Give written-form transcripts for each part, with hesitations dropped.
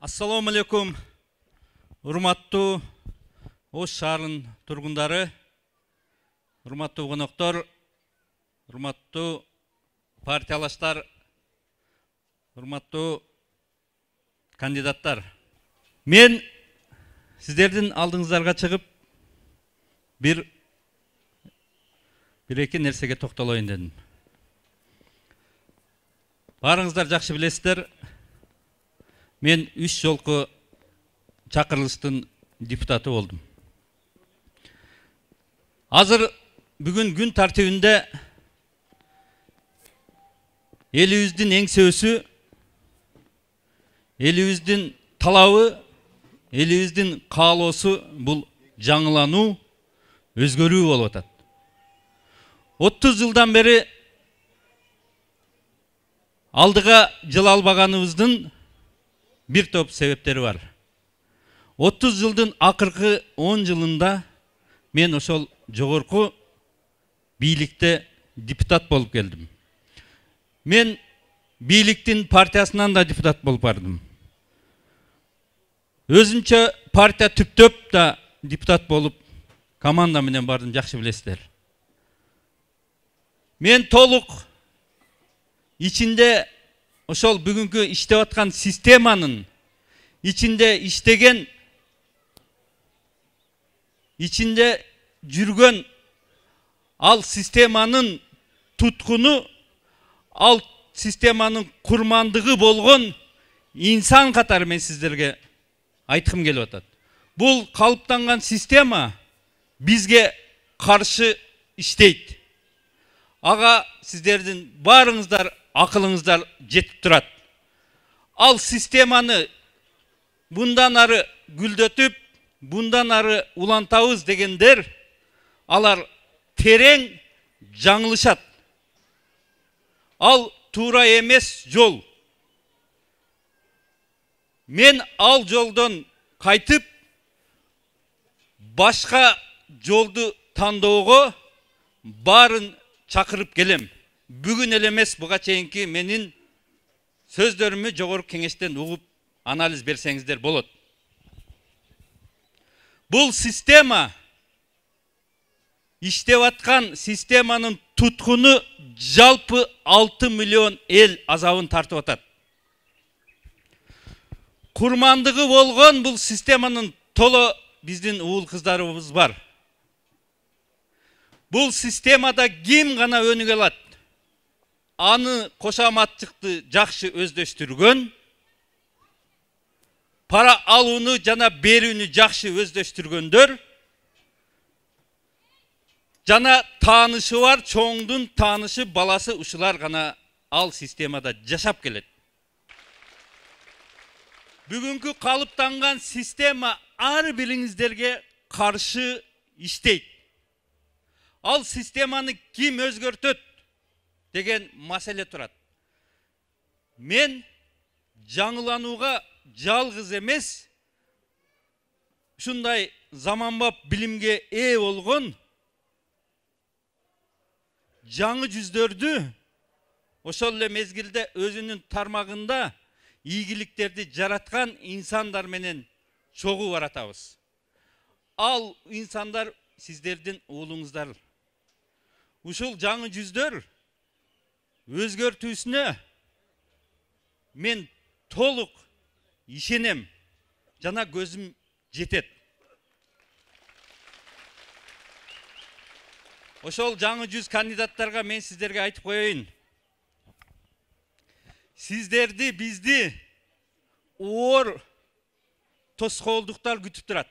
Assalamu alaikum. Урматтуу Ош шаарынын тургундары, урматтуу коноктор, урматтуу партиялаштар, урматтуу кандидаттар. Мен сиздердин алдыңыздарга чыгып бир эки нерсеге токтолоюн дедим. Барыңыздар жакшы билесиздер, мен 3 жолку чакырылыштын депутаты болдум. Азыр бүгүн күн тартибинде элибиздин эңсөөсү, элибиздин талабы, элибиздин каалоосу бул жаңылануу, өзгөрүү болуп атат. 30 жылдан бери алдыга жыла албаганыбыздын бир топ себептери бар. 30 жылдын акыркы 10 жылында мен ошол жогорку бийликте депутат болуп келдим. Мен бийликтин партиясынан да депутат болуп бардым. Өзүнчө партия түптөп да депутат болуп команда менен бардым, жакшы билесиздер. Мен толук ичинде ошол бүгүнкү иштеп аткан системанын ичинде иштеген, ичинде жүргөн ал системанын туткуну, ал системанын курмандыгы болгон инсан катары мен сиздерге айткым келип атат. Бул калыптанган система бизге каршы иштейт. Ага сиздердин баарыңыздар акылыңыздар жетип турат. Ал системаны bundan ары гүлдөтүп, bundan ары улантабыз дегендер, алар терең жаңылышат. Ал туура эмес жол. Мен ал жолдон кайтып, башка жолду тандоого барын чакырып келем. Бүгүн эле эмес, буга чейинки менин сөздөрүмү жогорку кеңештен угуп анализ берсеңиздер болот. Бул система, иштеп аткан системанын туткуну жалпы 6 миллион эл азабын тартып атат. Курмандыгы болгон бул системанын толо биздин уул кыздарыбыз бар. Бул системада ким гана өнүгө алат? Аны кошаматчыкты жакшы өздөштүргөн, пара алууну жана берүүнү жакшы өздөштүргөндөр, жана таанышы бар, чоңдун таанышы, баласы ушулар гана ал системада жашап келет. Бүгүнкү калыптанган система ар бириңиздерге каршы иштейт. Ал системаны ким өзгөртөт деген маселе турат. Мен жаңыланууга жалгыз эмес, ушундай заманбап билимге ээ болгон жаңы жүздөрдү ошол эле мезгилде өзүнүн тармагында ийгиликтерди жараткан инсандар менен чогуу баратабыз. Ал инсандар сиздердин уулуңуздар. Ушул жаңы жүздөр өзгөртүүсүнө мен толук ишенем, жана көзүм жетет. Ошол жаңы жүз кандидаттарга мен сиздерге айтып коеюн. Сиздерди, бизди оор тоскоолдуктар күтүп турат.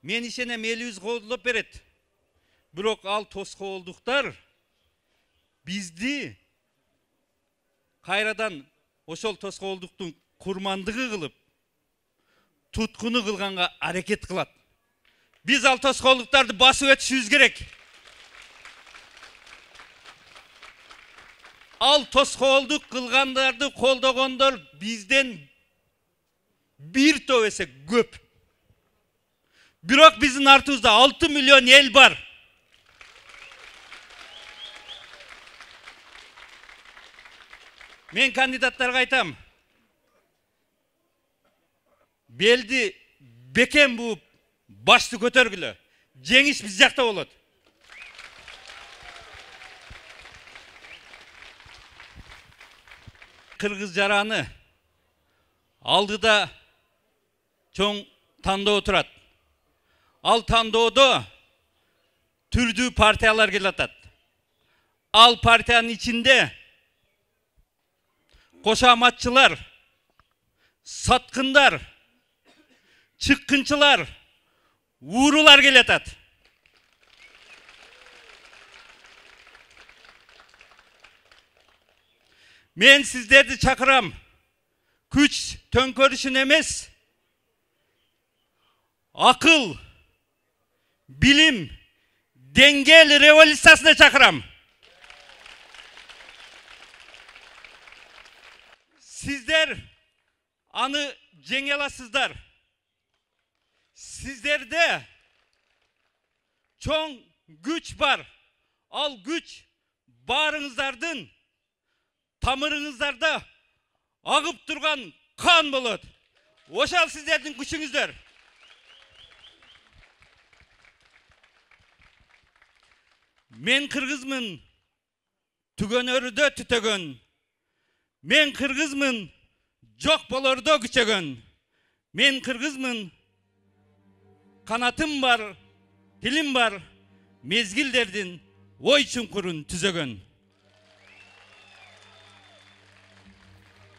Мен ишенем, элибиз колдоп берет. Бирок ал тоскоолдуктар бизди кайрадан ошол тоскоолдуктун курмандыгы кылып, туткуну кылганга аракет кылат. Биз ал тоскоолдуктарды басып өтүшүбүз керек. Ал тоскоолдук кылгандарды колдогондор бизден бир топ эсе көп. Бирок биздин артыбызда 6 миллион эл бар. Мен кандидаттарга айтам, beldi beken buup başты көтөргүлө. Жеңиш биз жакта болот. Кыргыз жараны алдыда чоң тандоо турат. Ал тандоодо түрдүү партиялар келатат. Ал партиянын ичинде кошаматчылар, саткындар, чыккынчылар, уурулар келатат. Мен сиздерди чакырам. Күч төңкөрүшүн эмес, акыл, билим, деңгел революциясына чакырам. Сиздер аны жеңе аласыздар. Сиздерде чоң күч бар. Ал күч барыңыздардын тамырыңыздарда агып турган кан болот. Ошол сиздердин күчүңүздөр. Мен кыргызмын, түгөнөрүдө түтөгөн. Мен кыргызмын, жок болордо күчөгөн. Мен кыргызмын, канатым бар, тилим бар, мезгилдердин ой чуңкурун түзөгөн.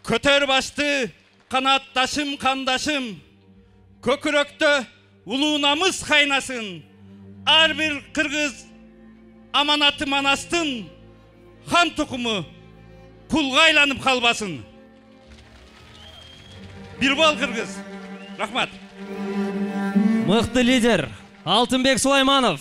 Көтөр башты, канатташым, кандашым, көкүрөктө улуу намыс кайнасын. Ар бир кыргыз аманаты манастын, хан тукуму кулга айланып калбасын. Бир бол кыргыз. Рахмат. Мыкты лидер Алтынбек Сулайманов.